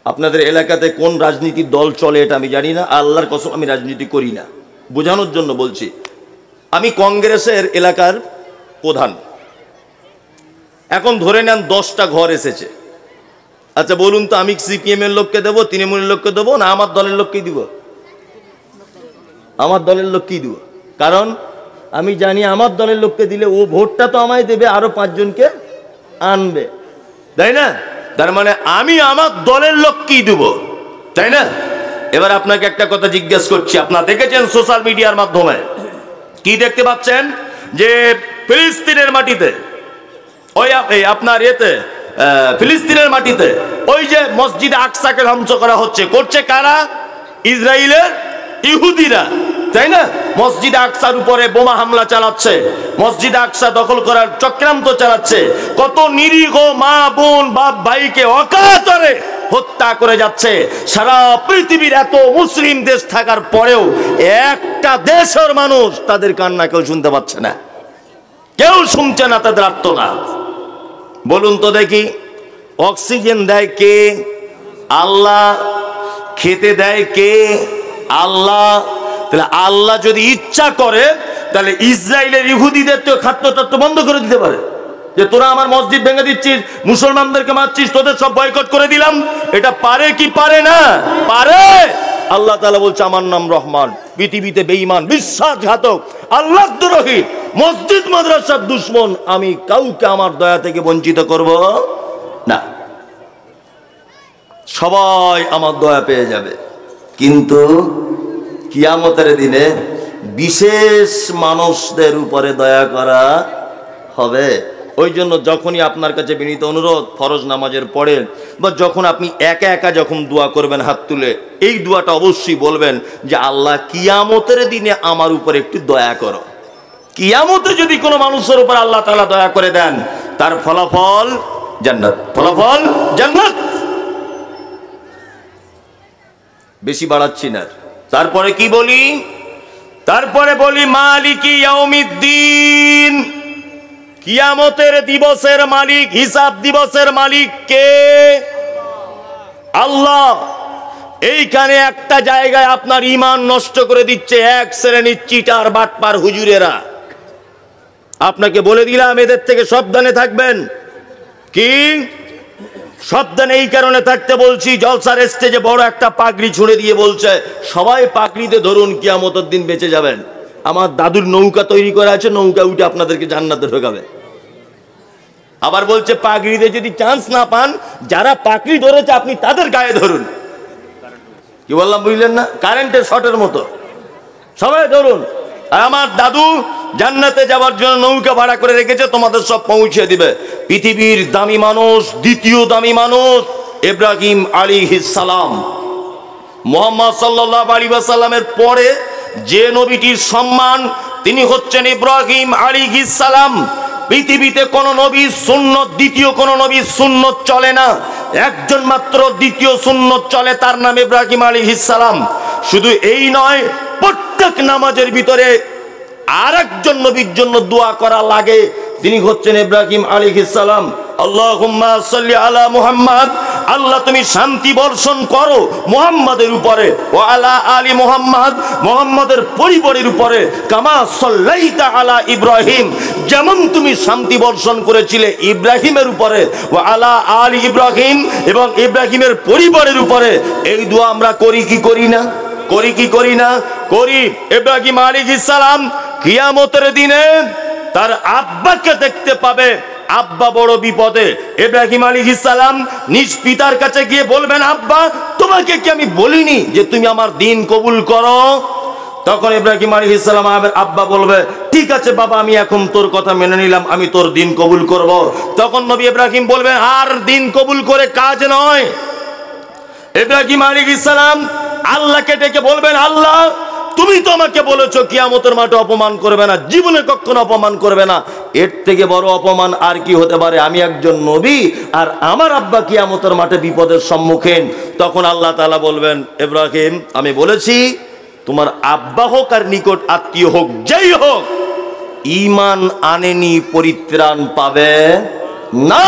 [SPEAKER 1] আপনাদের এলাকাতে কোন রাজনীতির দল চলে এটা আমি জানি না, আল্লাহর কসম আমি রাজনীতি করি না, বোঝানোর জন্য বলছি। আমি কংগ্রেসের এলাকার প্রধান। এখন ধরে নেন 10টা ঘর এসেছে। আচ্ছা বলুন তো, আমি সিপিএম এর লোককে দেবো, তৃণমূলের লোককে দেবো, না আমার দলের লোককেই দিব? আমার দলের লোককেই দিব, কারণ আমি জানি আমার দলের লোককে দিলে ও ভোটটা তো আমায় দেবে, আরো 5 জনকে আনবে, তাই না? তার মানে আমি আমার দলের লোককেই দেব, তাই না? এবার আপনাকে একটা কথা জিজ্ঞেস করছি, আপনারা দেখেছেন সোশ্যাল মিডিয়ার মাধ্যমে, কি দেখতে পাচ্ছেন? যে ফিলিস্তিনের মাটিতে, ওই আপনার ফিলিস্তিনের মাটিতে ওই যে মসজিদ আকসাকে ধ্বংস করা হচ্ছে, করছে কারা? ইসরায়েলের ইহুদিরা, তাই না? মসজিদ আকসার উপরে বোমা হামলা চালাচ্ছে, মসজিদ আকসা দখল করার চক্রান্ত চালাচ্ছে, কত নিরীহ মা বোন বাপ ভাইকে অকাতরে হত্যা করে যাচ্ছে। সারা পৃথিবীর এত মুসলিম দেশ থাকার পরেও একটা দেশের মানুষ তাদের কান্না কেউ শুনতে পাচ্ছে না, কেউ শুনছে না তাদের আর্তনাদ। বলুন তো দেখি, অক্সিজেন দেয় কে? আল্লাহ। খেতে দেয় কে? আল্লাহ। তাহলে আল্লাহ যদি ইচ্ছা করে, তাহলে ইসরায়েলের ইহুদিদের তো খাদ্যতত্ত্ব বন্ধ করে দিতে পারে, যে তোরা আমার মসজিদ ভেঙে দিচ্ছিস, মুসলমানদেরকে মারছিস, তোদের সব বয়কট করে দিলাম। এটা পারে কি পারে না? পারে। আল্লাহ তাআলা বলছে আমার নাম রহমান। পৃথিবীতে বেঈমান, বিশ্বাসঘাতক, আল্লাহদ্রোহী, মসজিদ মাদ্রাসার দুশমন, আমি কাউকে আমার দয়া থেকে বঞ্চিত করব না, সবাই আমার দয়া পেয়ে যাবে। কিন্তু কিয়ামতের দিনে বিশেষ মানুষদের উপরে দয়া করা হবে। ওই জন্য যখনই আপনার কাছে বিনীত অনুরোধ, ফরজ নামাজের পরে বা যখন আপনি একা একা যখন দোয়া করবেন হাত তুলে, এই দোয়াটা অবশ্যই বলবেন যে আল্লাহ কিয়ামতের দিনে আমার উপর একটু দয়া করো। কিয়ামতে যদি কোনো মানুষের উপর আল্লাহ তাআলা দয়া করে দেন, তার ফলাফল জান্নাত, ফলাফল জান্নাত। বেশি বাড়াচ্ছি না। তারপরে কি বলি? তারপরে বলি মালিকি ইয়াউমিদ্দিন, কিয়ামতের দিবসের মালিক, হিসাব দিবসের মালিক কে? আল্লাহ। এইখানে একটা জায়গায় আপনার ঈমান নষ্ট করে দিচ্ছে এক শ্রেণীর চিটার বাটপার হুজুরেরা। আপনাকে বলে দিলাম, এদের থেকে সাবধানে থাকবেন। কি সাবধানে এই কারণে থাকতে বলছি, জলসার স্টেজে বড় একটা পাগড়ি ছুঁড়ে দিয়ে বলছে সবাই পাগড়িতে ধরুন, কিয়ামতের দিন বেঁচে যাবেন। আমার দাদুর নৌকা তৈরি করা আছে, নৌকা উঠে আপনাদেরকে জান্নাতে ঢোকাবে। আবার বলছে পাগড়িতে যদি চান্স না পান, যারা পাগড়ি ধরেছে আপনি তাদের গায়ে ধরুন। কি বললাম বুঝলেন না? কারেন্টের শর্টের মতো সবাই ধরুন। আর আমার দাদু জান্নাতে যাওয়ার জন্য নৌকা ভাড়া করে রেখেছে, তোমাদের সব পৌঁছে দিবে। পৃথিবীর দামি মানুষ, দ্বিতীয় দামি মানুষ ইব্রাহিম আলাইহিস সালাম। মুহাম্মদ সাল্লাল্লাহু আলাইহি ওয়াসাল্লামের পরে যে নবীটির সম্মান, তিনি হচ্ছেন ইব্রাহিম আলাইহিস সালাম। পৃথিবীতে কোন নবীর সুন্নত দ্বিতীয় কোন নবীর সুন্নত চলে না, একজন মাত্র দ্বিতীয় সুন্নত চলে, তার নাম ইব্রাহিম আলাইহিস সালাম। শুধু এই নয়, প্রত্যেক নামাজের ভিতরে আর একজন নবীর জন্য দোয়া করা লাগে, তিনি হচ্ছেন ইব্রাহিম আলাইহিস সালাম। আল্লাহুম্মা সাল্লি আলা মুহাম্মদ, আল্লাহ তুমি শান্তি বর্ষণ করো মুহাম্মাদের উপরে, ওয়া আলা আলি মুহাম্মদ, মুহাম্মাদের পরিবারের উপরে, কামা সাল্লাইতা আলা ইব্রাহিম, যেমন তুমি শান্তি বর্ষণ করেছিলে ইব্রাহিমের উপরে, ওয়া আলা আলি ইব্রাহিম, এবং ইব্রাহিমের পরিবারের উপরে। এই দোয়া আমরা করি কি করি না? করি কি করি না? করি। ইব্রাহিম আলাইহিস সালাম কিয়ামতের দিনে তার আব্বাকে দেখতে পাবে, আব্বা বড় বিপদে। ইব্রাহিম আলাইহিস সালাম নিজ পিতার কাছে গিয়ে বলবেন, আব্বা তোমাকে কি আমি বলিনি যে তুমি আমার দ্বীন কবুল করো? তখন ইব্রাহিম আলাইহিস সালাম আব্বা বলবে, ঠিক আছে বাবা, আমি এখন তোর কথা মেনে নিলাম, আমি তোর দ্বীন কবুল করব। তখন নবী ইব্রাহিম বলবেন, আর দ্বীন কবুল করে কাজ নয়। ইব্রাহিম আলাইহিস সালাম আল্লাহকে ডেকে বলবেন, আল্লাহ তুমি তো আমাকে বলেছো কিয়ামতের মাঠে অপমান করবে না, জীবনে কখনো অপমান করবে না, এর থেকে বড় অপমান আর কি হতে পারে? আমি একজন নবী আর আমার আব্বা কিয়ামতের মাঠে বিপদের সম্মুখীন। তখন আল্লাহ তাআলা বলবেন, ইব্রাহিম আমি বলেছি তোমার আব্বা হোক আর নিকট আত্মীয় হোক, যেই হোক, ঈমান আনেনি পরিত্রাণ পাবে না।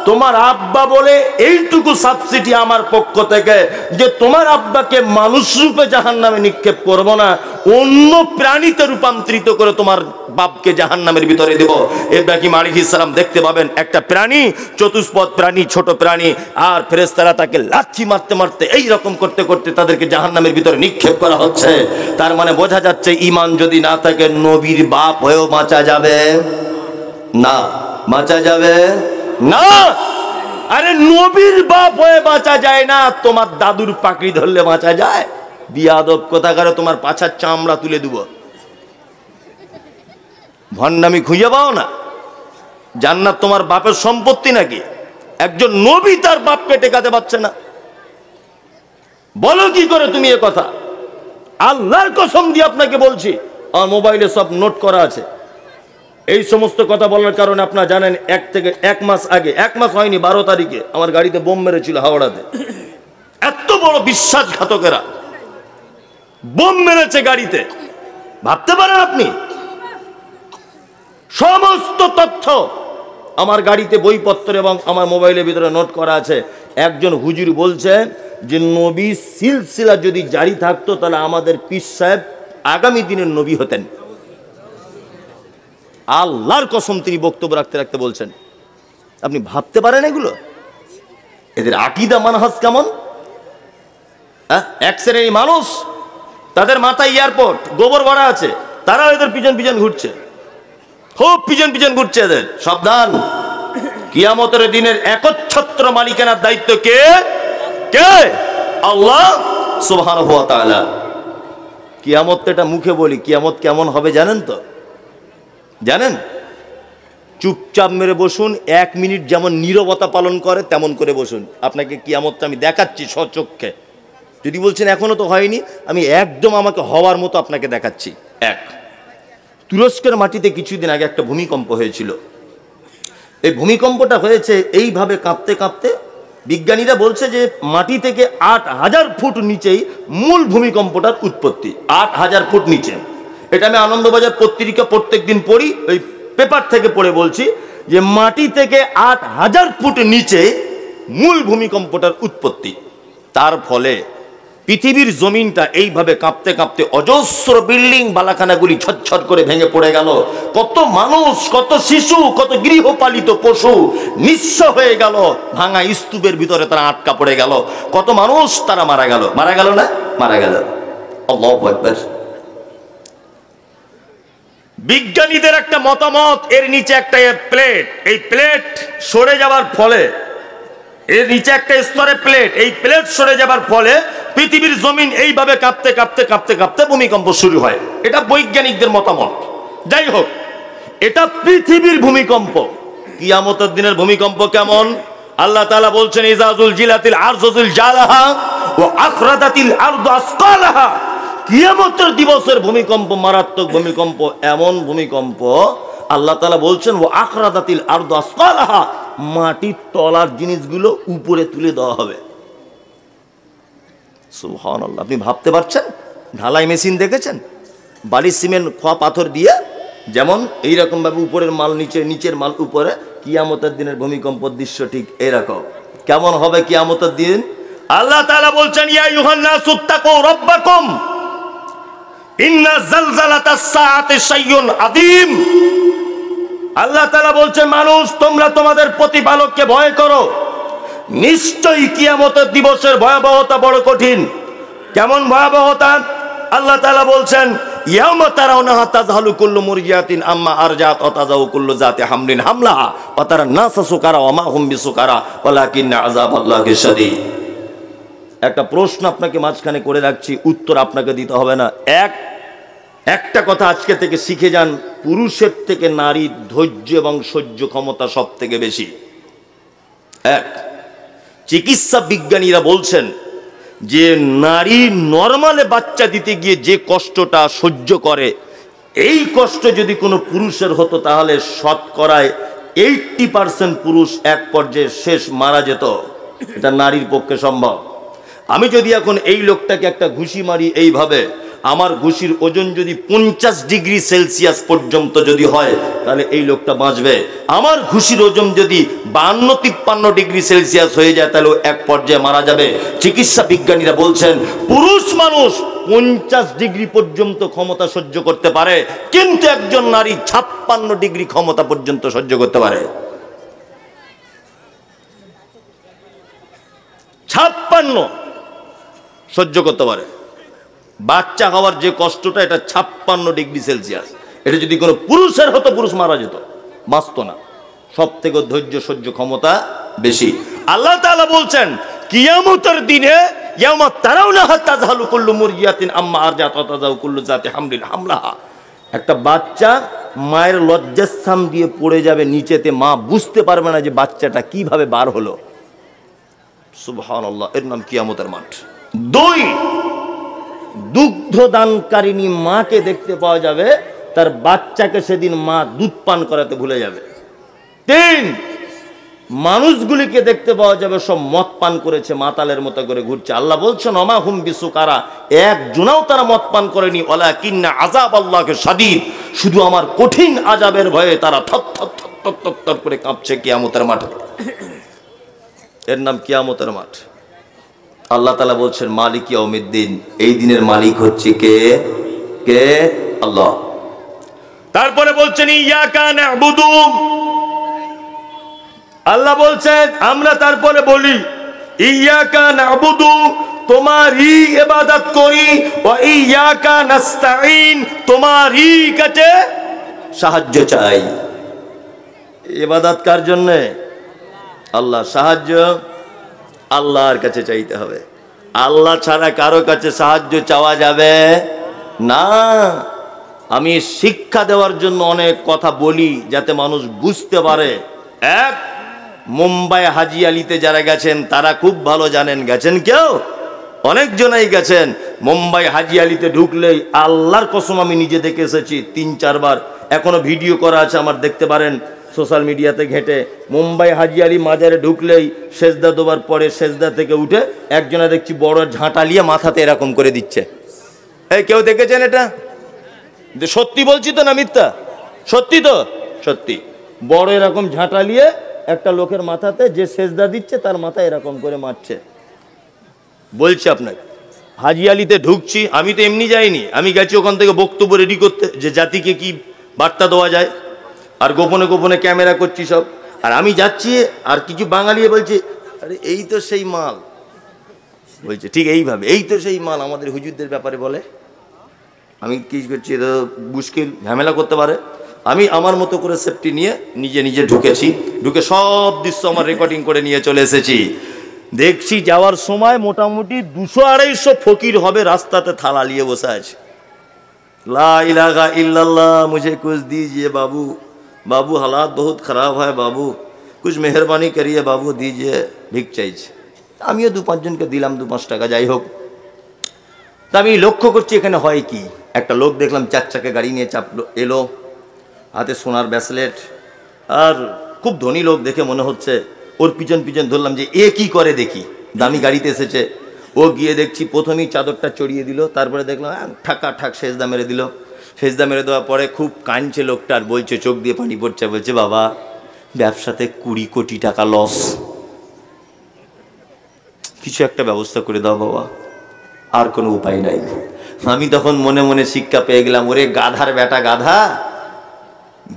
[SPEAKER 1] তোমার আব্বা বলে এইটুকু সাবসিডি আমার পক্ষ থেকে যে তোমার আব্বাকে মানুষ রূপে জাহান্নামে নিক্ষেপ করব না, অন্য প্রাণীতে রূপান্তরিত করে তোমার বাপকে জাহান্নামের ভিতরে দেব। ইব্রাহিম আলাইহিস সালাম দেখতে পাবেন একটা প্রাণী, চতুষ্পদ প্রাণী, ছোট প্রাণী, আর ফেরেশতারা তাকে লাথি মারতে মারতে এই রকম করতে করতে তাদেরকে জাহান্নামের ভিতরে নিক্ষেপ করা হচ্ছে। তার মানে বোঝা যাচ্ছে ঈমান যদি না থাকে নবীর বাপ হয়েও বাঁচা যাবে না, বাঁচা যাবে না। আরে নবীর বাপ হয়ে বাঁচা যায় না, তোমার দাদুর পাকড়ি ধরলে বাঁচা যায়? বিয়াদব কোথাকারে, তোমার পাছার চামড়া তুলে দেব। ভণ্ডামি খুঁজে পাও না? জান্নাত তোমার বাপের সম্পত্তি নাকি? একজন নবী তার বাপকে টেকাতে পারছে না, বলো কি করে তুমি এ কথা? আল্লাহর কসম দিয়ে আপনাকে বলছি, আমার মোবাইলে সব নোট করা আছে। এই সমস্ত কথা বলার কারণে আপনারা জানেন, এক মাস আগে, এক মাস হয়নি, 12 তারিখে আমার গাড়িতে বোম মেরেছিল হাওড়াতে। এত বড় বিশ্বাসঘাতকেরা বোম মেরেছে গাড়িতে, ভাবতে পারেন আপনি? সমস্ত তথ্য আমার গাড়িতে, বইপত্র এবং আমার মোবাইলের ভিতরে নোট করা আছে। একজন হুজুর বলছে যে নবী সিলসিলা যদি জারি থাকতো তাহলে আমাদের পীর সাহেব আগামী দিনের নবী হতেন। আল্লাহর কসম তিনি বক্তব্য রাখতে রাখতে বলছেন। আপনি ভাবতে পারেন এগুলো? এদের আকীদা মানহাজ কেমন? এক শ্রেণীর মানুষ, তাদের মাথায় এয়ারপোর্ট, গোবর ভরা আছে, তারা এদের পিছন পিছন ঘুরছে, খুব পিছন পিছন ঘুরছে এদের। সাবধান, কিয়ামতের দিনের একচ্ছত্র মালিকানার দায়িত্ব কে? কে? আল্লাহ সুবহানাহু ওয়া তাআলা। কিয়ামত এটা মুখে বলি, কিয়ামত কেমন হবে জানেন তো? জানেন? চুপচাপ মেরে বসুন, 1 মিনিট যেমন নীরবতা পালন করে তেমন করে বসুন। আপনাকে কিয়ামতটা আমি দেখাচ্ছি স্বচক্ষে। যদি বলছেন এখনো তো হয়নি, আমি একদম আমাকে হওয়ার মতো আপনাকে দেখাচ্ছি। তুরস্কের মাটিতে কিছুদিন আগে একটা ভূমিকম্প হয়েছিল। এই ভূমিকম্পটা হয়েছে এইভাবে কাঁপতে কাঁপতে, বিজ্ঞানীরা বলছে যে মাটি থেকে 8000 ফুট নিচেই মূল ভূমিকম্পটার উৎপত্তি। 8000 ফুট নিচে। এটা আমি আনন্দবাজার পত্রিকা প্রত্যেক দিন পড়ি, ওই পেপার থেকে পড়ে বলছি যে মাটি থেকে 8000 ফুট নিচে মূল ভূমিকম্পটার উৎপত্তি। তার ফলে পৃথিবীর জমিনটা এইভাবে কাঁপতে কাঁপতে অজস্র বিল্ডিং বালাখানাগুলি ছটছট করে ভেঙে পড়ে গেল। কত মানুষ, কত শিশু, কত গৃহপালিত পশু নিঃস্ব হয়ে গেল। ভাঙা স্তূপের ভিতরে তারা আটকা পড়ে গেল। কত মানুষ তারা মারা গেল। মারা গেল না? মারা গেল। আল্লাহু আকবার। বিজ্ঞানীদের একটা মতামত, এর নিচে একটা প্লেট, এই প্লেট সরে যাওয়ার ফলে, এর নিচে একটা স্তরে প্লেট, এই প্লেট সরে যাবার ফলে পৃথিবীর জমিন এইভাবে কাঁপতে কাঁপতে কাঁপতে কাঁপতে ভূমিকম্প শুরু হয়। এটা বৈজ্ঞানিকদের মতামত। যাই হোক, এটা পৃথিবীর ভূমিকম্প। কিয়ামতের দিনের ভূমিকম্প কেমন? আল্লাহ তাআলা বলছেন, ইজা যুলজিলাতিল আরযু যুলজালাহা ওয়া আখরাজাতিল আরদু আসকালাহা। কিয়ামতের দিবসের ভূমিকম্প মারাত্মক ভূমিকম্প, এমন ভূমিকম্প আল্লাহ তাআলা বলছেন ওয়া আখরাজাতিল আরদু আসকালাহা, মাটির তলার জিনিসগুলো উপরে তুলে দেওয়া হবে। সুবহানাল্লাহ। আপনি ভাবতে পারছেন? ঢালাই মেশিন দেখেছেন? বালি সিমেন্ট খোয়া পাথর দিয়ে যেমন এইরকমভাবে উপরের মাল নিচে, নিচের মাল উপরে, কিয়ামতের দিনের ভূমিকম্পের দৃশ্য ঠিক এরকম। কেমন হবে কিয়ামতের দিন? আল্লাহ তাআলা বলছেন, ইয়া আইয়ুহান নাসু তাকু রাব্বাকুম ইন্না যালযালাতাস সাআতি শাইউন আযীম। আল্লাহ তাআলা বলছেন, মানুষ তোমরা তোমাদের প্রতিপালককে ভয় করো, নিশ্চয়ই কিয়ামতের দিবসের ভয়াবহতা বড় কঠিন। কেমন ভয়াবহতা? আল্লাহ তাআলা বলছেন, ইয়াউমা তারাউনাহা তাযহালু কুল্লু মুরজিআতিন আম্মা আরজাত ওয়া তাযাউ কুল্লু যাতি হামলিন হামলাহা ওয়া তারান নাসা সুকারা ওয়া মা হুম বিসুকারা ওয়ালাকিন্না আযাবাল্লাহি শাদীদ। একটা প্রশ্ন আপনাকে মাঝখানে করে রাখছি, উত্তর আপনাকে দিতে হবে না। একটা কথা আজকে থেকে শিখে যান, পুরুষের থেকে নারীর ধৈর্য এবং সহ্য ক্ষমতা সব থেকে বেশি। চিকিৎসা বিজ্ঞানীরা বলছেন যে নারী নরমালে বাচ্চা দিতে গিয়ে যে কষ্টটা সহ্য করে, এই কষ্ট যদি কোনো পুরুষের হতো তাহলে শতকরায় 80% পুরুষ এক পর্যায়ে শেষ মারা যেত। এটা নারীর পক্ষে সম্ভব। আমি যদি এখন এই লোকটাকে একটা ঘুষি মারি এইভাবে, আমার ঘুষির ওজন যদি 50 ডিগ্রি সেলসিয়াস পর্যন্ত যদি হয় তাহলে এই লোকটা বাঁচবে। আমার ঘুষির ওজন যদি 52-53 ডিগ্রি সেলসিয়াস হয়ে যায় তাহলে এক পর্যায়ে মারা যাবে। চিকিৎসা বিজ্ঞানীরা বলছেন পুরুষ মানুষ 50 ডিগ্রি পর্যন্ত ক্ষমতা সহ্য করতে পারে, কিন্তু একজন নারী 56 ডিগ্রি ক্ষমতা পর্যন্ত সহ্য করতে পারে। 56 সহ্য করতে পারে। বাচ্চা হওয়ার যে কষ্টটা, এটা 56 ডিগ্রি সেলসিয়াস। এটা যদি কোনো পুরুষের হতো, পুরুষ মারা যেত, বাঁচত না। সব থেকে ধৈর্য সহ্য ক্ষমতা বেশি। আল্লাহ তাআলা বলছেন, কিয়ামতের দিনে ইয়াউমা তারাউনাহা তাযহালু কুল্লু মুরজিআতিন আম্মা আরজাত ওয়া তাযাউ কুল্লু যাতি হামলিন হামলাহা। একটা বাচ্চা মায়ের লজ্জাস্থান দিয়ে পড়ে যাবে নিচেতে, মা বুঝতে পারবে না যে বাচ্চাটা কিভাবে বার হলো। সুবহানাল্লাহ, এর নাম কিয়ামতের মাঠ। 2, দুগ্ধ দানকারিনী মাকে দেখতে পাওয়া যাবে, তার বাচ্চাকে সেদিন মা দুধ পান করাতে ভুলে যাবে। 3, মানুষগুলিকে দেখতে পাওয়া যাবে সব মদ পান করেছে, মাতালের মতো করে ঘুরছে। আল্লাহ বলছেন, ওমা হুম বিসুকারা, একজনাও তারা মদ পান করেনি, ওয়ালাকিন্না আযাবাল্লাহি শাদীদ, শুধু আমার কঠিন আযাবের ভয়ে তারা থর করে কাঁপছে কিয়ামতের মাঠে। এর নাম কিয়ামতের মাঠ। আল্লাহ তাআলা বলছেন, মালিক ইয়াউমিদ্দিন, এই দিনের মালিক হচ্ছে কে? কে? আল্লাহ। তারপরে বলছেন, ইয়াকা না'বুদু, আল্লাহ বলছেন আমরা তারপরে বলি, ইয়াকা না'বুদু, তোমারই ইবাদত করি, ওয়া ইয়াকা নাস্তাঈন, তোমারই কাছে সাহায্য চাই। ইবাদত কার জন্য? আল্লাহ। সাহায্য আল্লাহর কাছে চাইতে হবে। আল্লাহ ছাড়া কারো কাছে সাহায্য চাওয়া যাবে না। আমি শিক্ষা দেওয়ার জন্য অনেক কথা বলি যাতে মানুষ বুঝতে পারে। মুম্বাই হাজি আলিতে যারা গেছেন তারা খুব ভালো জানেন। গেছেন কেউ? অনেকজনাই গেছেন। মুম্বাই হাজি আলিতে ঢুকলেই আল্লাহর কসম আমি নিজে দেখে এসেছি 3-4 বার, এখনো ভিডিও করা আছে আমার, দেখতে পারেন সোশ্যাল মিডিয়াতে ঘেটে। মুম্বাই হাজি আলি মাজারে ঢুকলেই সেজদা দেওয়ার পরে সেজদা থেকে উঠে একজনা দেখছি বড় ঝাঁটা নিয়ে মাথাতে এরকম করে দিচ্ছে। এই কেউ দেখেছেন এটা? সত্যি বলছি তো না মিথ্যা? সত্যি তো? সত্যি। বড় এরকম ঝাঁটা নিয়ে একটা লোকের মাথাতে যে সেজদা দিচ্ছে তার মাথা এরকম করে মারছে। বলছি আপনাকে, হাজি আলিতে ঢুকছি, আমি তো এমনি যাইনি, আমি গেছি ওখান থেকে বক্তব্য রেডি করতে যে জাতিকে কি বার্তা দেওয়া যায়, আর গোপনে গোপনে ক্যামেরা করছি সব। আর আমি যাচ্ছি, আর কিছু বাঙালি বলছে, আরে এই তো সেই মাল। বলছে ঠিক এইভাবে, এই তো সেই মাল আমাদের হুজুরদের ব্যাপারে বলে। আমি কি করছি, এটা মুশকিল, ঝামেলা করতে পারে। আমি আমার মতো করে সেফটি নিয়ে নিজে নিজে ঢুকেছি, ঢুকে সব দৃশ্য আমার রেকর্ডিং করে নিয়ে চলে এসেছি। দেখছি যাওয়ার সময় মোটামুটি 200-250 ফকির হবে রাস্তাতে থালা নিয়ে বসে আছে। লা ইলাহা ইল্লাল্লাহ, মুঝে কুছ দीजिए बाबू, बाबू हालात बहुत खराब है बाबू, कुछ मेहरबानी करिए बाबू, दीजिए, ভিক চাইছে। আমিও 2-5 জনকে দিলাম 2-5 টাকা, যাই হোক। তা আমি লক্ষ্য করছি এখানে হয় কি, একটা লোক দেখলাম 4 চাকা গাড়ি নিয়ে চাপলো, এলো, হাতে সোনার ব্রেসলেট, আর খুব ধনী লোক দেখে মনে হচ্ছে। ওর পিছন পিছন ধরলাম যে এ কি করে দেখি, দামি গাড়িতে এসেছে। ও গিয়ে দেখছি প্রথমেই চাদরটা চড়িয়ে দিল, তারপরে দেখলাম ঠাকা ঠাক সেজদা মেরে দিল। সেজদা মেরে দেওয়ার পরে খুব কাঁদছে লোকটা, আর বলছে, চোখ দিয়ে পানি পড়ছে, বলছে, বাবা ব্যবসাতে 20 কোটি টাকা লস, কিছু একটা ব্যবস্থা করে দাও বাবা, আর কোনো উপায় নাই। আমি তখন মনে মনে শিক্ষা পেয়ে গেলাম, ওরে গাধার বেটা গাধা,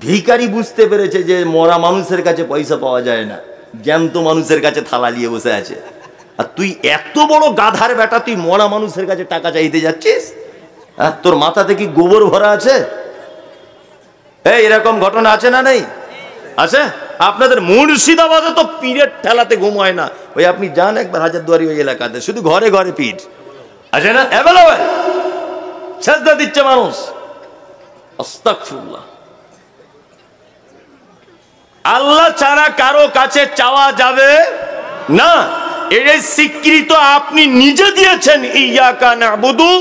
[SPEAKER 1] ভিখারি বুঝতে পেরেছে যে মরা মানুষের কাছে পয়সা পাওয়া যায় না, জ্ঞান্ত মানুষের কাছে থালা নিয়ে বসে আছে। আর তুই এত বড় গাধার বেটা, তুই মরা মানুষের কাছে টাকা চাইতে যাচ্ছিস? হ্যাঁ, তোর মাথাতে কি গোবর ভরা আছে? এই এরকম ঘটনা আছে না নেই? আছে। আপনাদের মুর্শিদাবাদে তো পীরের ঠেলাতে ঘুম হয় না। ওই আপনি যান একবার হাজারদুয়ারি ওই এলাকাতে, শুধু ঘরে ঘরে পীর আছে না, অ্যাভেলেবল, সেজদা দিচ্ছে মানুষ। আস্তাগফিরুল্লাহ। আল্লাহ ছাড়া কারো কাছে চাওয়া যাবে না, এর স্বীকৃত আপনি নিজে দিয়েছেন। ইয়াকা না'বুদু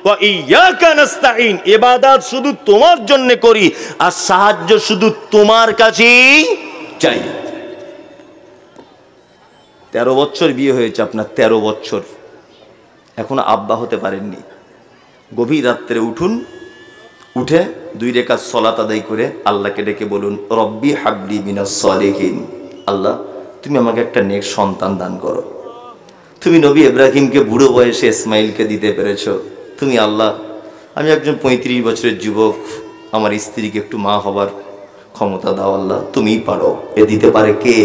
[SPEAKER 1] ওয়া ইয়াকা নাস্তাঈন, ইবাদত শুধু তোমার জন্য করি আর সাহায্য শুধু তোমার কাছেই চাই। 13 বছর বিয়ে হয়েছে আপনার, 13 বছর এখনো আব্বা হতে পারেননি। গভীর রাত্রে উঠুন, উঠে 2 রাকাত সালাত আদায় করে আল্লাহকে ডেকে বলুন, রব্বি হাবলি মিনাস সালিহিন, আল্লাহ তুমি আমাকে একটা নেক সন্তান দান করো। তুমি নবী ইব্রাহিমকে বুড়ো বয়সে ইসমাইলকে দিতে পেরেছো, তুমি আল্লাহ, আমি একজন 35 বছরের যুবক, আমার স্ত্রীকে একটু মা হবার ক্ষমতা দাও আল্লাহ, তুমিই পারো। এ দিতে পারে কে?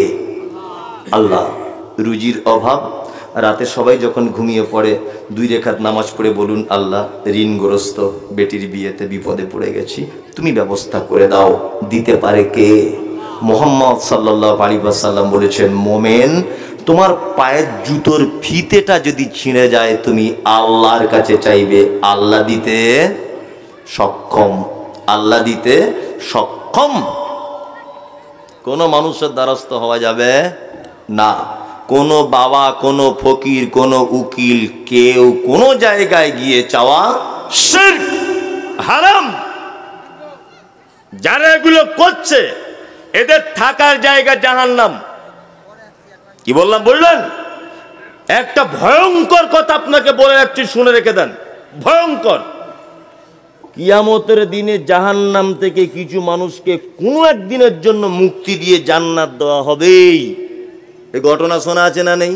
[SPEAKER 1] আল্লাহ। রুজির অভাব, রাতে সবাই যখন ঘুমিয়ে পড়ে 2 রাকাত নামাজ পড়ে বলুন, আল্লাহ ঋণগ্রস্ত, বেটির বিয়েতে বিপদে পড়ে গেছি, তুমি ব্যবস্থা করে দাও। দিতে পারে কে? মুহাম্মদ সাল্লাল্লাহু আলাইহি ওয়াসাল্লাম বলেছেন, মোমেন তোমার পায়ের জুতোর ফিতেটা যদি ছিঁড়ে যায়, তুমি আল্লাহর কাছে চাইবে, আল্লাহ দিতে সক্ষম, আল্লাহ দিতে সক্ষম। কোনো মানুষের দ্বারস্থ হওয়া যাবে না। কোনো বাবা, কোনো ফকির, কোনো উকিল, কেউ কোনো জায়গায় গিয়ে চাওয়া শিরক, হারাম। যারা এগুলো করছে এদের থাকার জায়গা জাহান্নাম। কি বললাম বললেন? একটা ভয়ঙ্কর কথা আপনাকে বলে রাখছি, শুনে রেখে দেন, ভয়ঙ্কর। কিয়ামতের দিনে জাহান্নাম থেকে কিছু মানুষকে কোনো একদিনের জন্য মুক্তি দিয়ে জান্নাত দেওয়া হবেই। এই ঘটনা শোনা আছে না নেই?